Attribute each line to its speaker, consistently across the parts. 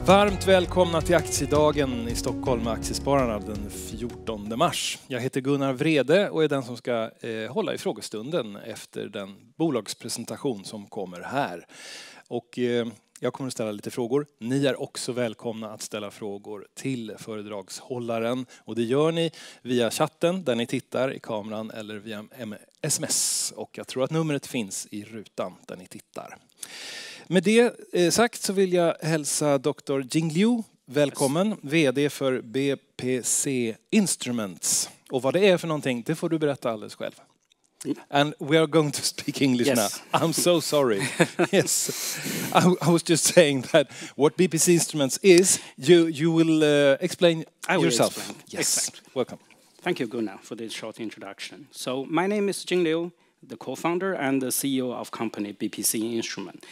Speaker 1: Varmt välkomna till Aktiedagen i Stockholm med Aktiespararna den 14 mars. Jag heter Gunnar Vrede och är den som ska hålla i frågestunden efter den bolagspresentation som kommer här. Och jag kommer att ställa lite frågor. Ni är också välkomna att ställa frågor till föredragshållaren. Och det gör ni via chatten där ni tittar i kameran eller via sms. Och jag tror att numret finns i rutan där ni tittar. Med det sagt så vill jag hälsa Dr. Jing Liu välkommen, vd för BPC Instruments. Och vad det är för någonting, det får du berätta alldeles själv. And we are going to speak English now. I'm so sorry. Yes, I was just saying that what BPC Instruments is, you will explain yourself.
Speaker 2: Explain.
Speaker 1: Yes,
Speaker 2: Exactly.
Speaker 1: Welcome.
Speaker 2: Thank you, Gunnar, for this short introduction. So my name is Jing Liu, the co-founder and the CEO of company BPC Instruments.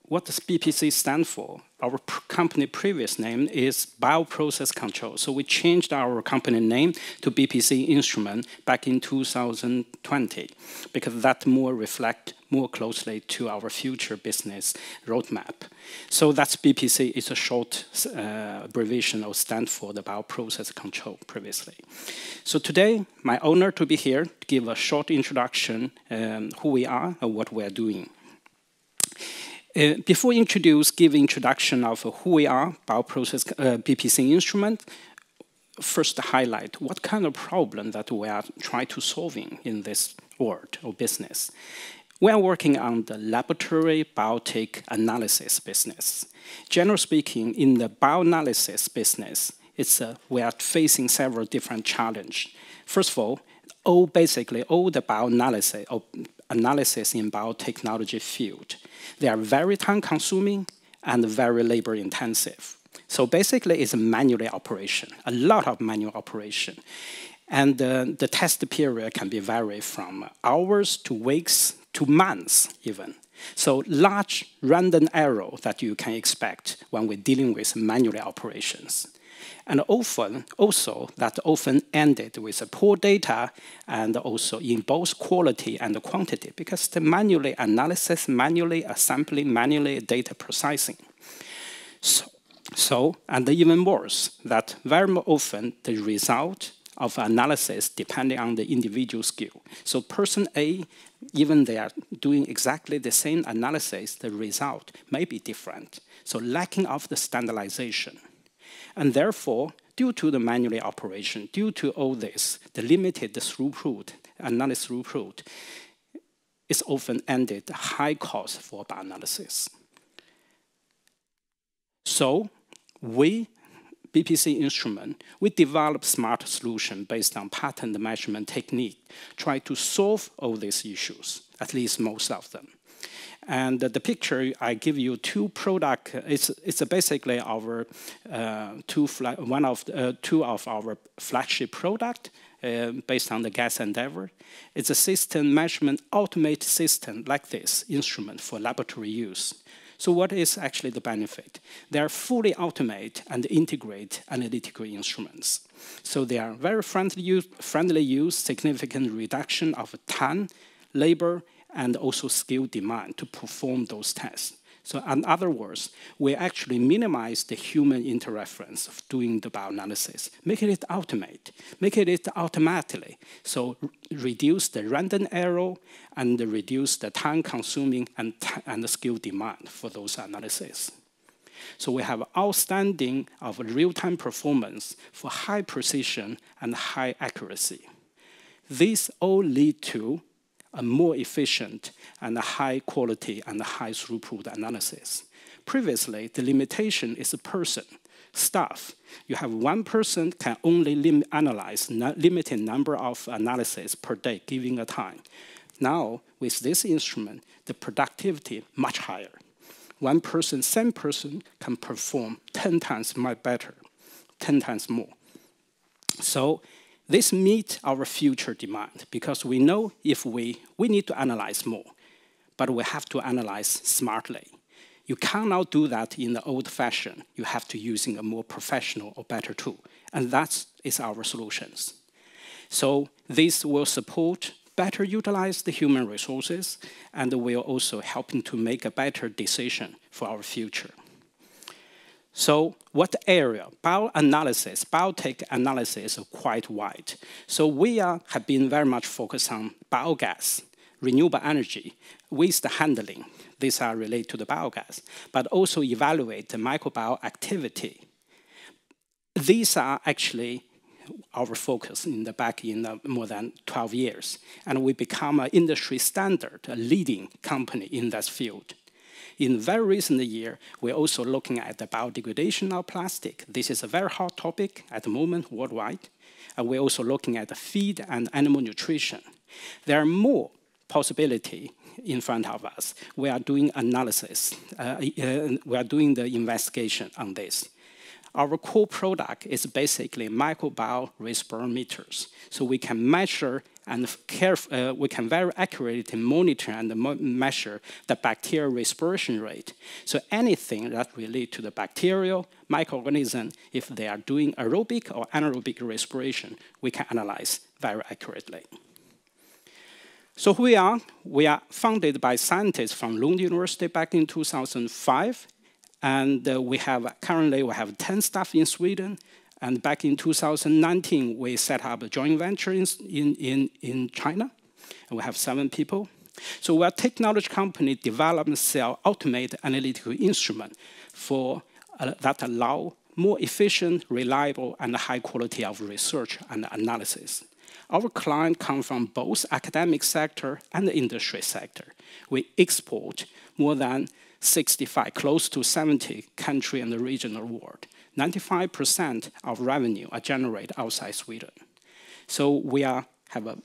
Speaker 2: What does BPC stand for? Our company previous name is Bioprocess Control. So we changed our company name to BPC Instrument back in 2020 because that reflect more closely to our future business roadmap. So that's BPC. It's a short abbreviation or stand for the Bioprocess Control previously. So today, my honor to be here to give a short introduction who we are and what we are doing. Before give introduction of who we are, Bioprocess BPC Instrument, first highlight what kind of problem that we are trying to solving in this world or business. We are working on the laboratory biotech analysis business. Generally speaking, in the bioanalysis business, we are facing several different challenges. First of all, basically all the bioanalysis or analysis in biotechnology field, they are very time-consuming and very labor-intensive. So basically, it's a manual operation, a lot of manual operation. And the test period can be vary from hours to weeks to months even. So large random error that you can expect when we're dealing with manual operations. And often ended with poor data and also in both quality and quantity because the manually analysis, manually assembly, manually data processing. And even worse, that very often the result of analysis depending on the individual skill. So person A, even they are doing exactly the same analysis, the result may be different. So lacking of the standardization. And therefore, due to the manual operation, due to all this, the limited throughput, analysis throughput, is often ended high cost for bioanalysis. So we, BPC Instrument, we develop smart solution based on pattern measurement technique, try to solve all these issues, at least most of them. And the picture I give you two products. It's basically our two of our flagship product based on the gas endeavor. It's a system measurement automated system like this instrument for laboratory use. So what is actually the benefit? They are fully automate and integrate analytical instruments. So they are very friendly use, significant reduction of time, labor, and also skill demand to perform those tests. So in other words, we actually minimize the human interference of doing the bioanalysis, making it automate, making it automatically. So reduce the random error and reduce the time consuming and the skill demand for those analyses. So we have outstanding of real-time performance for high precision and high accuracy. These all lead to a more efficient and a high quality and a high throughput analysis. Previously, the limitation is a person, staff. You have one person can only analyze limited number of analyses per day, given a time. Now, with this instrument, the productivity much higher. One person, same person, can perform 10 times better, 10 times more. So this meets our future demand because we know if we need to analyze more, but we have to analyze smartly. You cannot do that in the old fashion. You have to use a more professional or better tool. And that is our solutions. So this will support better utilize the human resources and will also helping to make a better decision for our future. So what area? Bioanalysis, biotech analysis is quite wide. So we have been very much focused on biogas, renewable energy, waste handling. These are related to the biogas, but also evaluate the microbial activity. These are actually our focus back in more than 12 years. And we become an industry standard, a leading company in that field. In very recent year, we're also looking at the biodegradation of plastic. This is a very hot topic at the moment worldwide. And we're also looking at the feed and animal nutrition. There are more possibilities in front of us. We are doing analysis. We are doing the investigation on this. Our core product is basically microbial respirometers. So we can measure and we can very accurately monitor and measure the bacterial respiration rate. So anything that relates to the bacterial microorganism, if they are doing aerobic or anaerobic respiration, we can analyze very accurately. So who we are? We are founded by scientists from Lund University back in 2005. And currently we have 10 staff in Sweden. And back in 2019, we set up a joint venture in China. And we have 7 people. So we're a technology company develop and sell automated analytical instruments that allow more efficient, reliable, and high quality of research and analysis. Our clients come from both academic sector and the industry sector. We export more than 65, close to 70 country and the regional world. 95% of revenue are generated outside Sweden. So we have a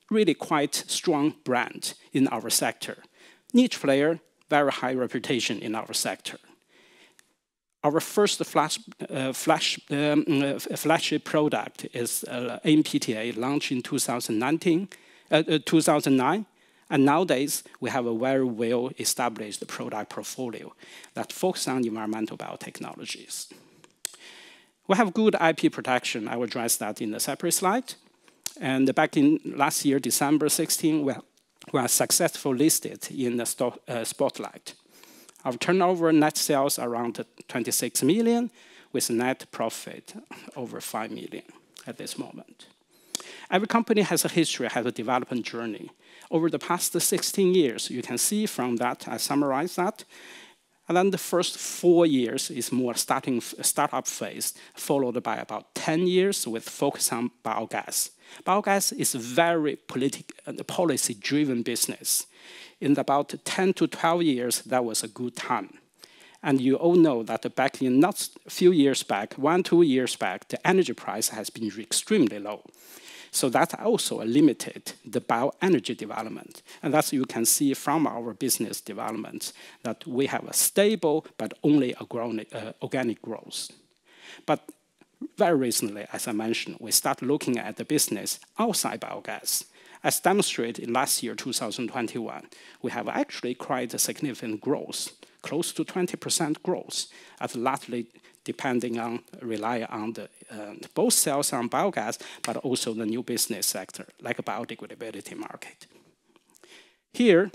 Speaker 2: really quite strong brand in our sector. Niche player, very high reputation in our sector. Our first flagship product is AMPTA, launched in 2009. And nowadays, we have a very well-established product portfolio that focuses on environmental biotechnologies. We have good IP protection. I will address that in a separate slide. And back in last year, December 16, we are successfully listed in the Spotlight. Our turnover net sales around 26 million, with net profit over 5 million at this moment. Every company has a history, has a development journey. Over the past 16 years, you can see from that, I summarize that. And then the first 4 years is more startup phase, followed by about 10 years with focus on biogas. Biogas is a very policy-driven business. In about 10 to 12 years, that was a good time. And you all know that back in not a few years back, 1-2 years back, the energy price has been extremely low. So that also limited the bioenergy development. And that's you can see from our business development that we have a stable but only a organic growth. But very recently, as I mentioned, we start looking at the business outside biogas. As demonstrated in last year, 2021, we have actually quite a significant growth, close to 20% growth, largely rely on both sales on biogas, but also the new business sector, like a biodegradability market. Here,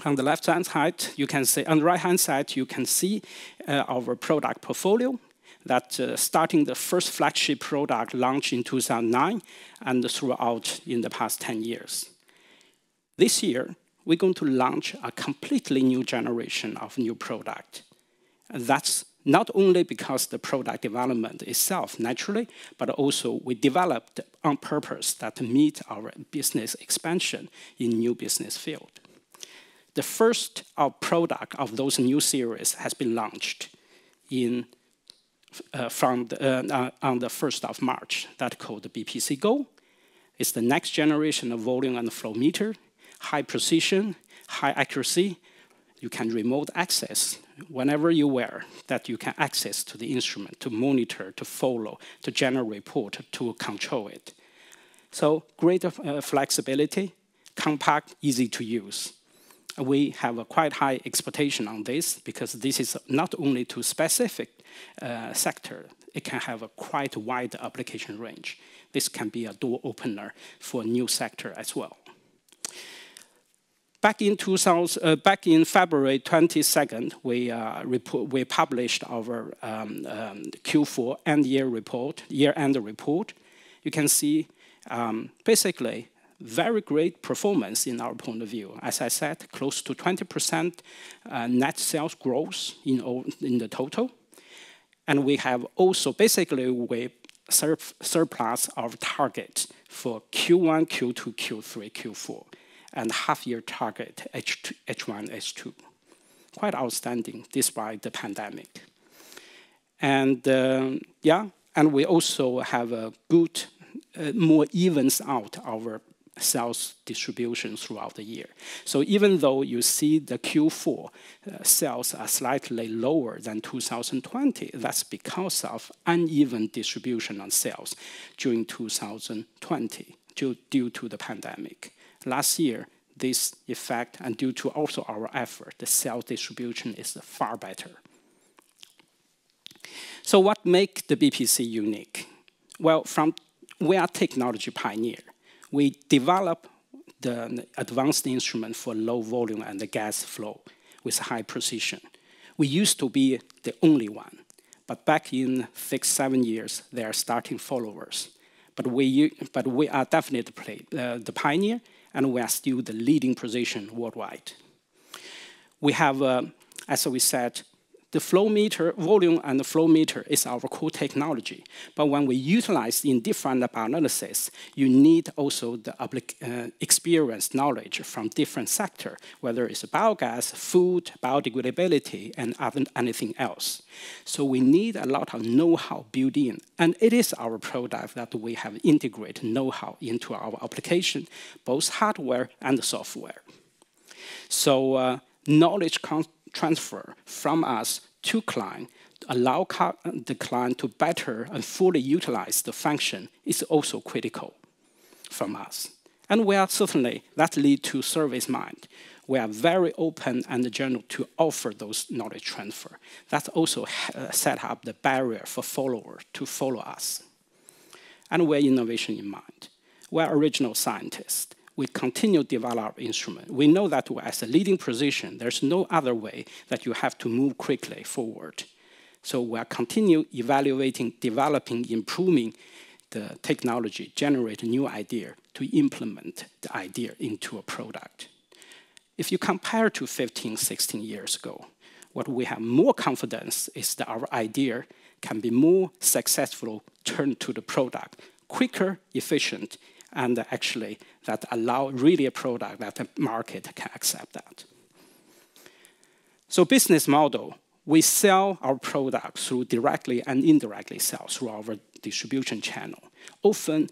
Speaker 2: on the left-hand side, you can see, on the right-hand side, you can see our product portfolio that starting the first flagship product launched in 2009 and throughout in the past 10 years. This year, we're going to launch a completely new generation of new product. And that's not only because the product development itself naturally, but also we developed on purpose that meet our business expansion in new business field. The first product of those new series has been launched on the 1st of March. That's called the BPC Go. It's the next generation of volume and flow meter, high precision, high accuracy. You can remote access whenever you wear, that you can access to the instrument to monitor, to follow, to generate report, to control it. So greater flexibility, compact, easy to use. we have a quite high expectation on this because this is not only to specific sector, it can have a quite wide application range. This can be a door opener for a new sector as well. Back in February 22nd, we published our Q4 year-end report. You can see basically very great performance in our point of view. As I said, close to 20% net sales growth in the total. And we have also basically we surpass our target for Q1, Q2, Q3, Q4, and half-year target H1, H2. Quite outstanding despite the pandemic. And and we also have a good, more evens out our sales distribution throughout the year. So even though you see the Q4 sales are slightly lower than 2020, that's because of uneven distribution on sales during 2020 due to the pandemic. Last year, this effect, and due to also our effort, the sales distribution is far better. So what makes the BPC unique? Well, we are technology pioneer. We develop the advanced instrument for low volume and the gas flow with high precision. We used to be the only one, but back in 6-7 years, there are starting followers. But we are definitely the pioneer, and we are still the leading position worldwide. We have, as we said, the flow meter, volume and the flow meter is our core technology. But when we utilize in different bioanalysis, you need also the experience, knowledge from different sectors, whether it's biogas, food, biodegradability, and anything else. So we need a lot of know-how built in. And it is our product that we have integrated know-how into our application, both hardware and software. So knowledge transfer from us to client, allow the client to better and fully utilize the function is also critical from us. And we are certainly, that leads to service mind. We are very open and general to offer those knowledge transfer. That also set up the barrier for followers to follow us. And we're innovation in mind. We're original scientists. We continue to develop our instrument. We know that as a leading position, there's no other way that you have to move quickly forward. So we are continue evaluating, developing, improving the technology, generate a new idea to implement the idea into a product. If you compare to 15, 16 years ago, what we have more confidence is that our idea can be more successful turned to the product, quicker, efficient, and actually that allow really a product that the market can accept that. So business model, we sell our product through directly and indirectly sales through our distribution channel. Often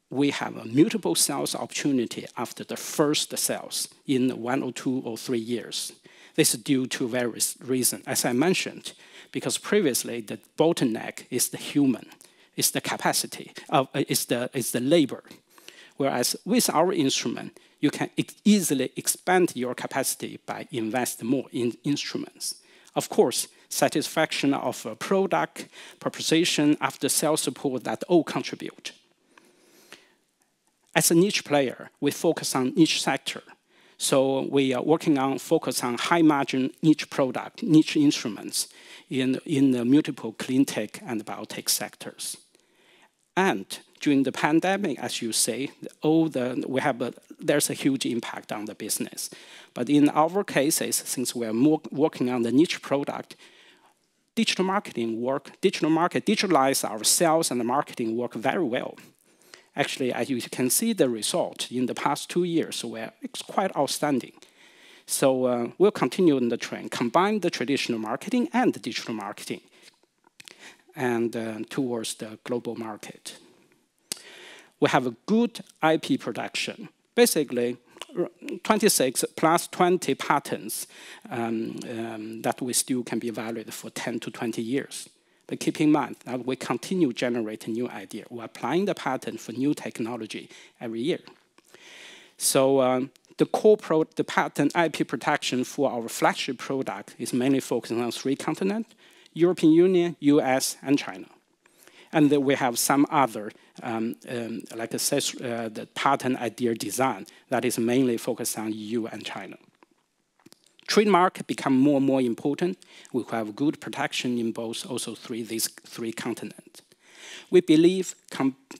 Speaker 2: we have a multiple sales opportunity after the first sales in 1 or 2 or 3 years. This is due to various reasons. As I mentioned, because previously the bottleneck is the human, is the capacity, is the labor. Whereas with our instrument, you can easily expand your capacity by investing more in instruments. Of course, satisfaction of a product, proposition, after-sales support, that all contribute. As a niche player, we focus on each sector. So we are working on focus on high-margin niche product, niche instruments in the multiple clean tech and biotech sectors. And during the pandemic, as you say, there's a huge impact on the business. But in our cases, since we are more working on the niche product, digital marketing digitalize our sales and the marketing work very well. Actually, as you can see, the result in the past 2 years, it's quite outstanding. So we'll continue in the trend, combine the traditional marketing and the digital marketing, and towards the global market. We have a good IP production. Basically, 26 plus 20 patents that we still can be valid for 10 to 20 years. But keep in mind that we continue generating new ideas. We're applying the patent for new technology every year. So The patent IP protection for our flagship product is mainly focusing on 3 continents: European Union, US, and China. And then we have some other, like the patent idea design that is mainly focused on EU and China. Trademark become more and more important. We have good protection in both these 3 continents. We believe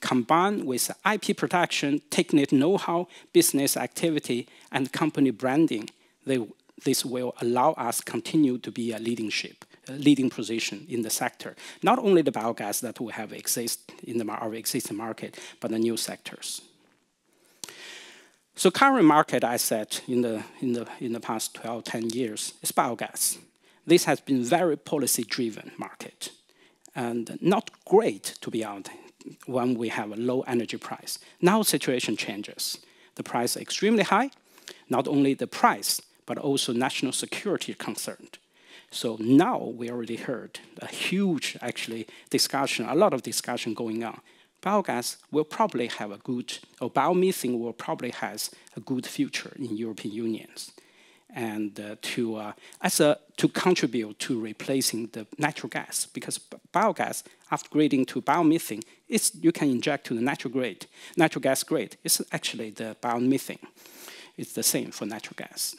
Speaker 2: combined with IP protection, technical know-how, business activity, and company branding, this will allow us continue to be a leading position in the sector. Not only the biogas that we have in our existing market, but the new sectors. So current market, I said, in the past 12, 10 years, is biogas. This has been very policy-driven market, and not great, to be honest, when we have a low energy price. Now situation changes. The price is extremely high, not only the price, but also national security concerned. So now we already heard a huge, discussion, a lot of discussion going on. Biogas will probably have a good, or biomethane will probably has a good future in European unions, and to contribute to replacing the natural gas, because biogas, after grading to biomethane, you can inject to the natural gas grade. It's actually the biomethane. It's the same for natural gas.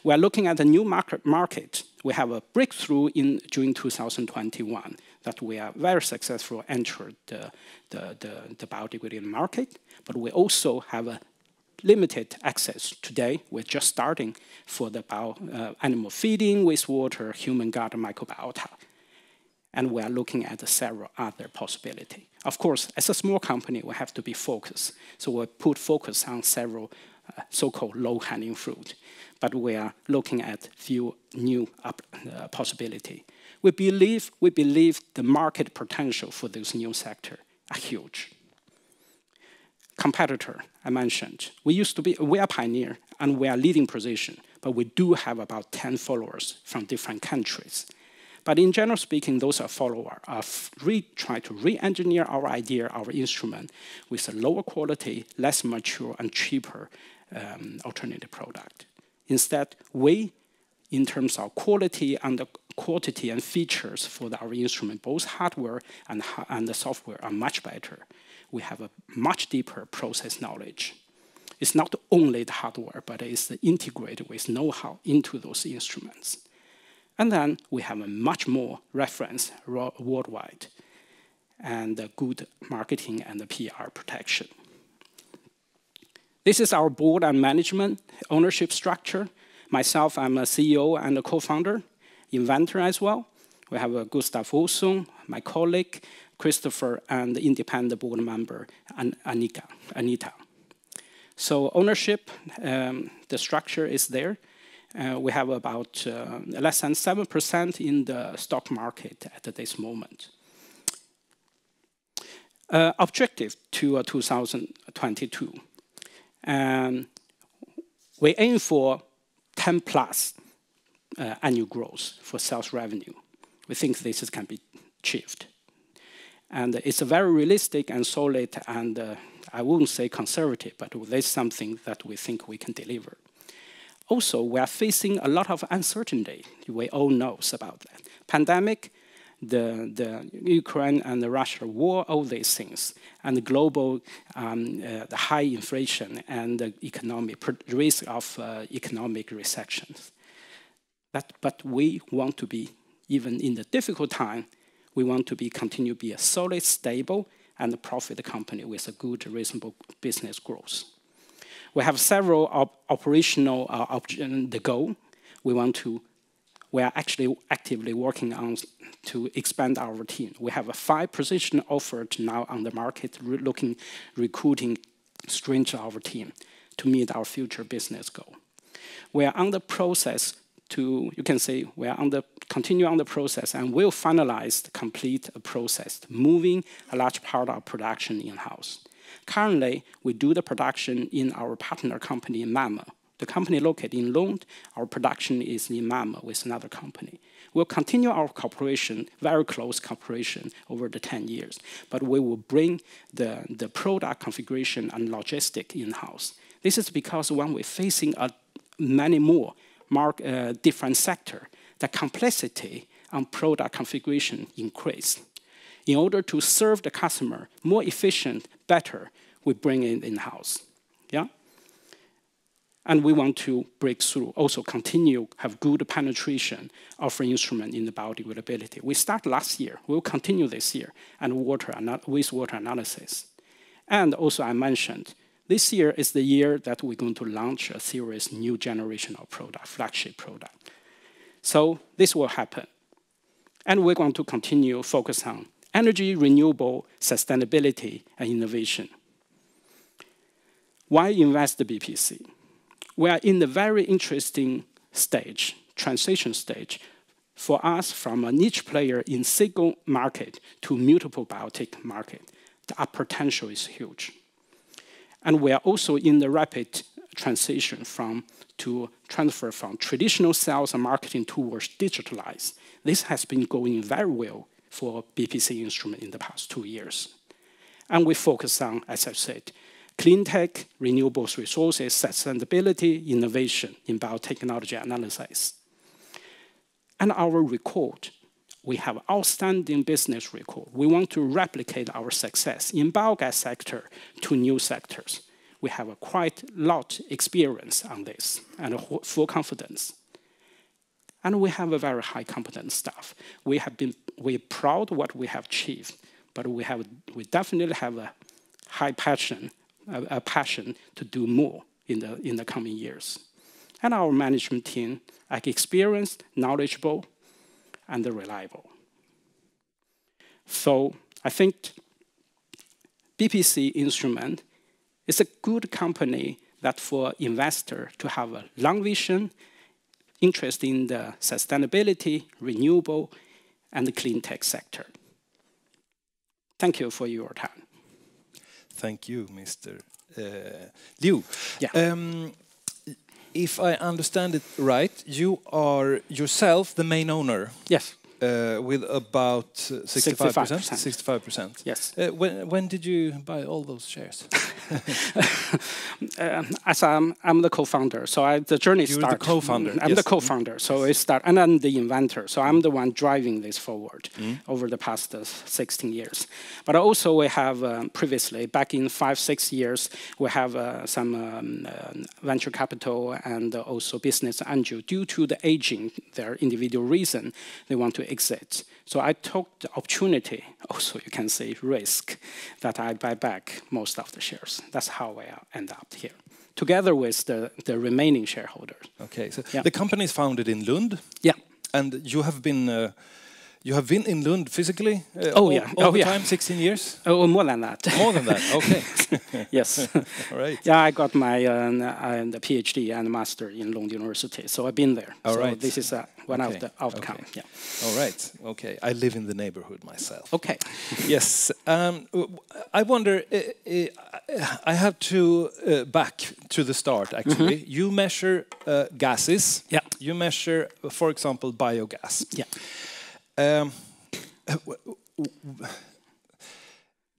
Speaker 2: We are looking at the new market. We have a breakthrough in June 2021 that we are very successful entered the biodegradable market, but we also have a limited access today. We're just starting for the animal feeding, wastewater, human gut microbiota. And we are looking at several other possibilities. Of course, as a small company, we have to be focused. So we put focus on several so-called low-hanging fruit. But we are looking at few new possibilities. We believe the market potential for this new sector are huge. Competitor, I mentioned. We are pioneer and we are leading position, but we do have about 10 followers from different countries. But in general speaking, those are followers trying to re-engineer our idea, our instrument, with a lower quality, less mature, and cheaper alternative product. Instead, we, in terms of quality and the quantity and features for our instrument, both hardware and the software are much better. We have a much deeper process knowledge. It's not only the hardware, but it's integrated with know-how into those instruments. And then we have a much more reference worldwide and a good marketing and the PR protection. This is our board and management ownership structure. Myself, I'm a CEO and a co-founder, inventor as well. We have Gustav Olsson, my colleague, Christopher, and the independent board member, Anita. So ownership, the structure is there. We have about less than 7% in the stock market at this moment. Objective to 2022. We aim for 10 plus annual growth for sales revenue. We think this can be achieved. And it's a very realistic and solid and I wouldn't say conservative, but there's something that we think we can deliver. Also, we are facing a lot of uncertainty. We all know about that. Pandemic, the Ukraine and the Russia war, all these things, and the global the high inflation and the risk of economic recessions. But we want to be, even in the difficult time, we want to continue to be a solid, stable, and profit company with a good, reasonable business growth. We have several operational options to go. We are actually actively working on to expand our team. We have 5 positions offered now on the market, recruiting strength to our team to meet our future business goal. We are on the process to, you can say, we are continue on the process and will finalize complete process, moving a large part of production in-house. Currently, we do the production in our partner company in Malmö. The company located in Lund, our production is in Malmö with another company. We'll continue our cooperation, very close cooperation over the 10 years, but we will bring the product configuration and logistic in-house. This is because when we're facing many more different sectors, the complexity and product configuration increase. In order to serve the customer more efficient, better, we bring it in-house. Yeah? And we want to break through, also continue, have good penetration of our instrument in the biodegradability. We started last year, we'll continue this year, and wastewater analysis. And also I mentioned, this year is the year that we're going to launch a serious new generation of product, flagship product. So this will happen. And we're going to continue focus on energy, renewable, sustainability, and innovation. Why invest in BPC? We are in the very interesting stage, transition stage, for us from a niche player in single market to multiple biotech market. The potential is huge. And we are also in the rapid transition to transfer from traditional sales and marketing towards digitalized. This has been going very well for BPC Instruments in the past 2 years. And we focus on, as I said, clean tech, renewable resources, sustainability, innovation in biotechnology analysis. And our record, we have outstanding business record. We want to replicate our success in biogas sector to new sectors. We have a quite lot experience on this and full confidence. And we have a very high competent staff. We're proud of what we have achieved, but we definitely have a high passion to do more in the coming years. And our management team are experienced, knowledgeable, and reliable. So I think BPC Instruments is a good company that for investor to have a long vision, interest in the sustainability, renewable, and the clean tech sector. Thank you for your time.
Speaker 1: Thank you, Mr. Liu.
Speaker 2: Yeah.
Speaker 1: If I understand it right, you are yourself the main owner.
Speaker 2: Yes.
Speaker 1: With about 65%? 65%.
Speaker 2: Yes.
Speaker 1: When did you buy all those shares?
Speaker 2: As I'm the co-founder, so the journey starts.
Speaker 1: You're the co-founder.
Speaker 2: I'm the co-founder, so it starts, and I'm the inventor, so I'm the one driving this forward over the past 16 years. But also we have previously, back in 5-6 years, we have some venture capital and also business angel. Due to the aging, their individual reason, they want to exit. So I took the opportunity, also you can say risk, that I buy back most of the shares. That's how I end up here, together with the remaining shareholders.
Speaker 1: Okay, so the company is founded in Lund.
Speaker 2: Yeah.
Speaker 1: And you have been in Lund physically
Speaker 2: all
Speaker 1: the time, 16 years?
Speaker 2: Oh, more than that.
Speaker 1: More than that, okay.
Speaker 2: Yes.
Speaker 1: All right.
Speaker 2: Yeah, I got my the PhD and master in Lund University, so I've been there.
Speaker 1: All right.
Speaker 2: This is one of the outcome.
Speaker 1: Okay.
Speaker 2: Yeah.
Speaker 1: All right. Okay. I live in the neighborhood myself.
Speaker 2: Okay.
Speaker 1: Yes. I wonder. I have to back to the start. Actually, you measure gases.
Speaker 2: Yeah.
Speaker 1: You measure, for example, biogas.
Speaker 2: Yeah.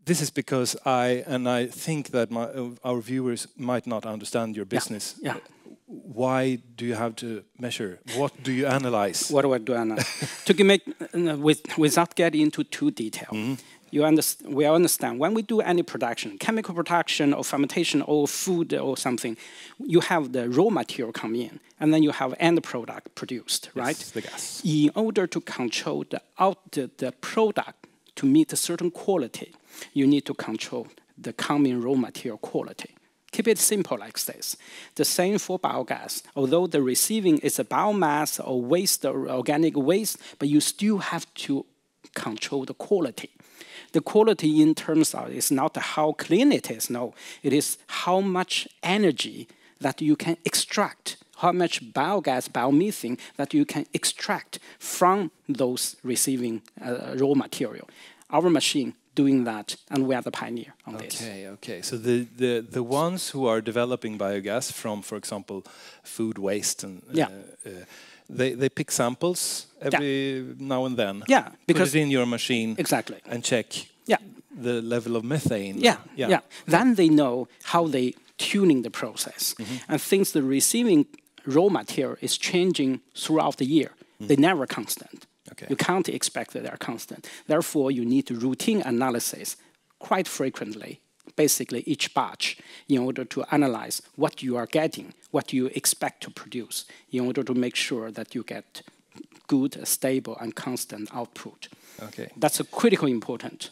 Speaker 1: This is because I think that our viewers might not understand your business.
Speaker 2: Yeah.
Speaker 1: Why do you have to measure? What do you analyze?
Speaker 2: What do I do? To make without getting into too detail, we understand when we do any production, chemical production or fermentation or food or something, you have the raw material come in, and then you have end product produced, right?
Speaker 1: Yes, the gas.
Speaker 2: In order to control the product to meet a certain quality, you need to control the coming raw material quality. Keep it simple like this. The same for biogas. Although the receiving is a biomass or waste or organic waste, but you still have to control the quality. The quality in terms of is not how clean it is, no. It is how much energy that you can extract, how much biogas, biomethane that you can extract from those receiving raw material. Our machine doing that, and we are the pioneer on this.
Speaker 1: Okay. So the ones who are developing biogas from, for example, food waste and they pick samples every now and then.
Speaker 2: Yeah, because
Speaker 1: put it in your machine.
Speaker 2: Exactly.
Speaker 1: And check the level of methane.
Speaker 2: Yeah. Then they know how they tuning the process. And since the receiving raw material is changing throughout the year, they're never constant.
Speaker 1: Okay.
Speaker 2: You can't expect that they're constant. Therefore, you need routine analysis quite frequently, basically each batch, in order to analyze what you are getting, what you expect to produce, in order to make sure that you get good, stable, and constant output.
Speaker 1: Okay.
Speaker 2: That's a critical important.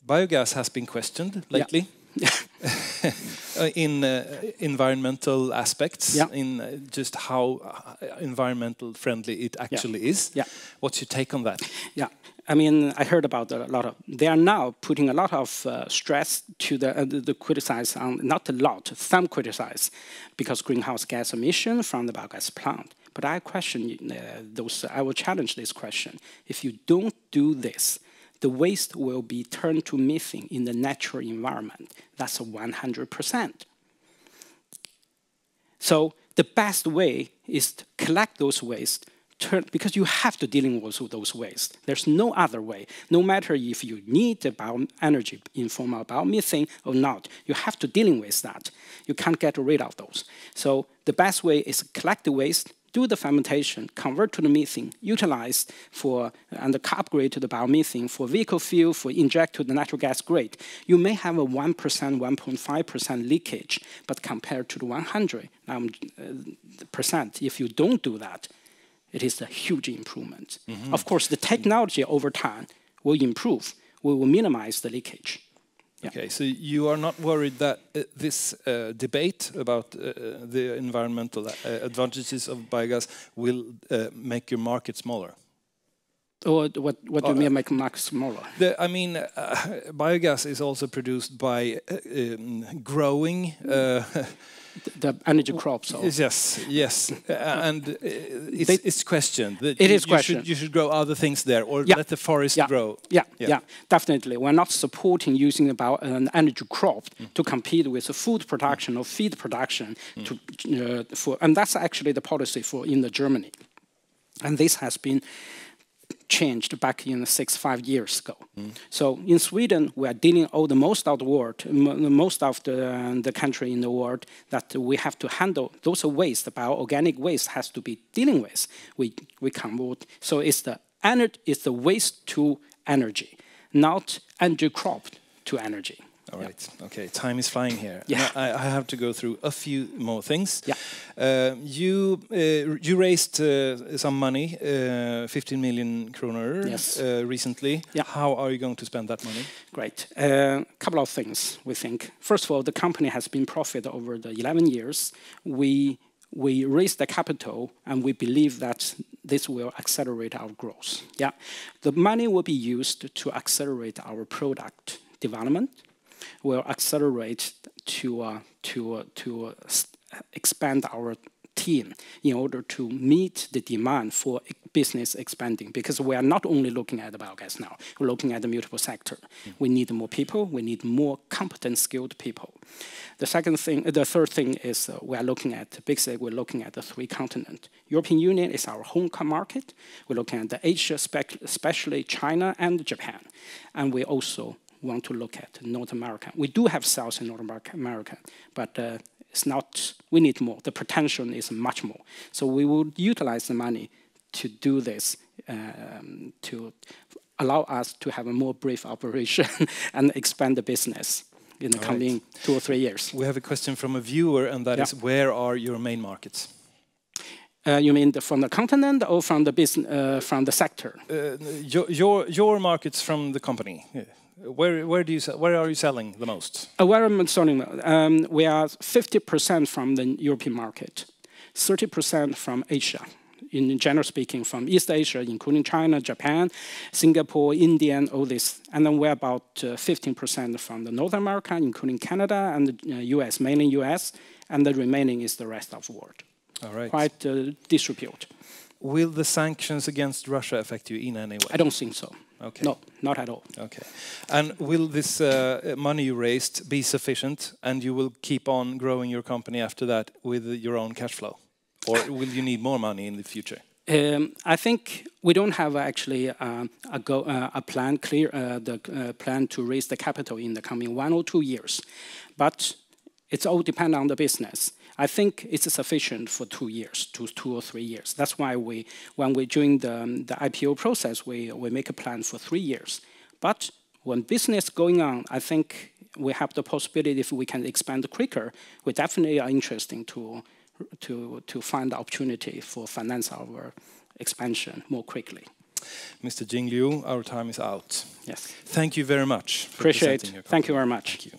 Speaker 1: Biogas has been questioned lately. In environmental aspects, in just how environmental friendly it actually is. What's your take on that?
Speaker 2: Yeah, I mean, I heard about a lot of. They are now putting a lot of stress to the criticize on, not a lot, some criticize, because greenhouse gas emission from the biogas plant. But I question those. I will challenge this question. If you don't do this, the waste will be turned to methane in the natural environment. That's 100%. So the best way is to collect those waste, because you have to deal with those waste. There's no other way. No matter if you need the bioenergy in form of biomethane or not, you have to deal with that. You can't get rid of those. So the best way is collect the waste, do the fermentation, convert to the methane, utilize for, and upgrade to the biomethane for vehicle fuel, for inject to the natural gas grid. You may have a 1%, 1.5% leakage, but compared to the 100%, if you don't do that, it is a huge improvement. Of course, the technology over time will improve. We will minimize the leakage.
Speaker 1: Okay, so you are not worried that this debate about the environmental advantages of biogas will make your market smaller?
Speaker 2: Or what do you mean make market smaller?
Speaker 1: I mean, biogas is also produced by growing
Speaker 2: the energy crops.
Speaker 1: Yes, and it's questioned.
Speaker 2: It is questioned.
Speaker 1: You should grow other things there, or let the forest grow.
Speaker 2: Yeah, definitely. We're not supporting using about an energy crop to compete with food production or feed production. And that's actually the policy for in Germany. And this has been changed back in 5 years ago. So in Sweden, we are dealing most of the world, most of the country in the world that we have to handle those waste, bioorganic waste has to be dealing with. We convert. So it's the waste to energy, not energy crop to energy.
Speaker 1: All right. Okay. Time is flying here.
Speaker 2: Yeah.
Speaker 1: I have to go through a few more things.
Speaker 2: Yeah.
Speaker 1: You raised some money, 15 million kronor, recently.
Speaker 2: Yeah.
Speaker 1: How are you going to spend that money?
Speaker 2: Great. A couple of things, we think. First of all, the company has been profit over the 11 years. We raised the capital, and we believe that this will accelerate our growth. Yeah. The money will be used to accelerate our product development. Will accelerate to expand our team in order to meet the demand for business expanding. Because we are not only looking at the biogas now, we're looking at the multiple sector. We need more people. We need more competent, skilled people. The third thing is we are looking at we're looking at the 3 continents. European Union is our home market. We're looking at the Asia, especially China and Japan, and we also want to look at North America. We do have sales in North America, but it's not. We need more. The potential is much more. So we will utilize the money to do this, to allow us to have a more brief operation and expand the business in the coming 2 or 3 years.
Speaker 1: We have a question from a viewer, and that is, where are your main markets?
Speaker 2: You mean from the continent or from the business, from the sector?
Speaker 1: Your markets from the company. Yeah. Where are you selling the most?
Speaker 2: Where am I selling? We are 50% from the European market, 30% from Asia. In general speaking, from East Asia, including China, Japan, Singapore, India, and all this. And then we're about 15% from the North America, including Canada and the US, mainly US, and the remaining is the rest of the world.
Speaker 1: All right.
Speaker 2: Quite distributed.
Speaker 1: Will the sanctions against Russia affect you in any way?
Speaker 2: I don't think so.
Speaker 1: Okay.
Speaker 2: No, not at all.
Speaker 1: Okay. And will this money you raised be sufficient, and you will keep on growing your company after that with your own cash flow? Or will you need more money in the future?
Speaker 2: I think we don't have actually a plan, plan to raise the capital in the coming 1 or 2 years. But It's all dependent on the business. I think it's sufficient for 2 years, 2 or 3 years. That's why when we're doing the IPO process, we make a plan for 3 years. But when business going on, I think we have the possibility if we can expand quicker, we definitely are interested to find the opportunity for finance our expansion more quickly.
Speaker 1: Mr. Jing Liu, our time is out.
Speaker 2: Yes.
Speaker 1: Thank you very much.
Speaker 2: Appreciate it. Thank you very much.
Speaker 1: Thank you.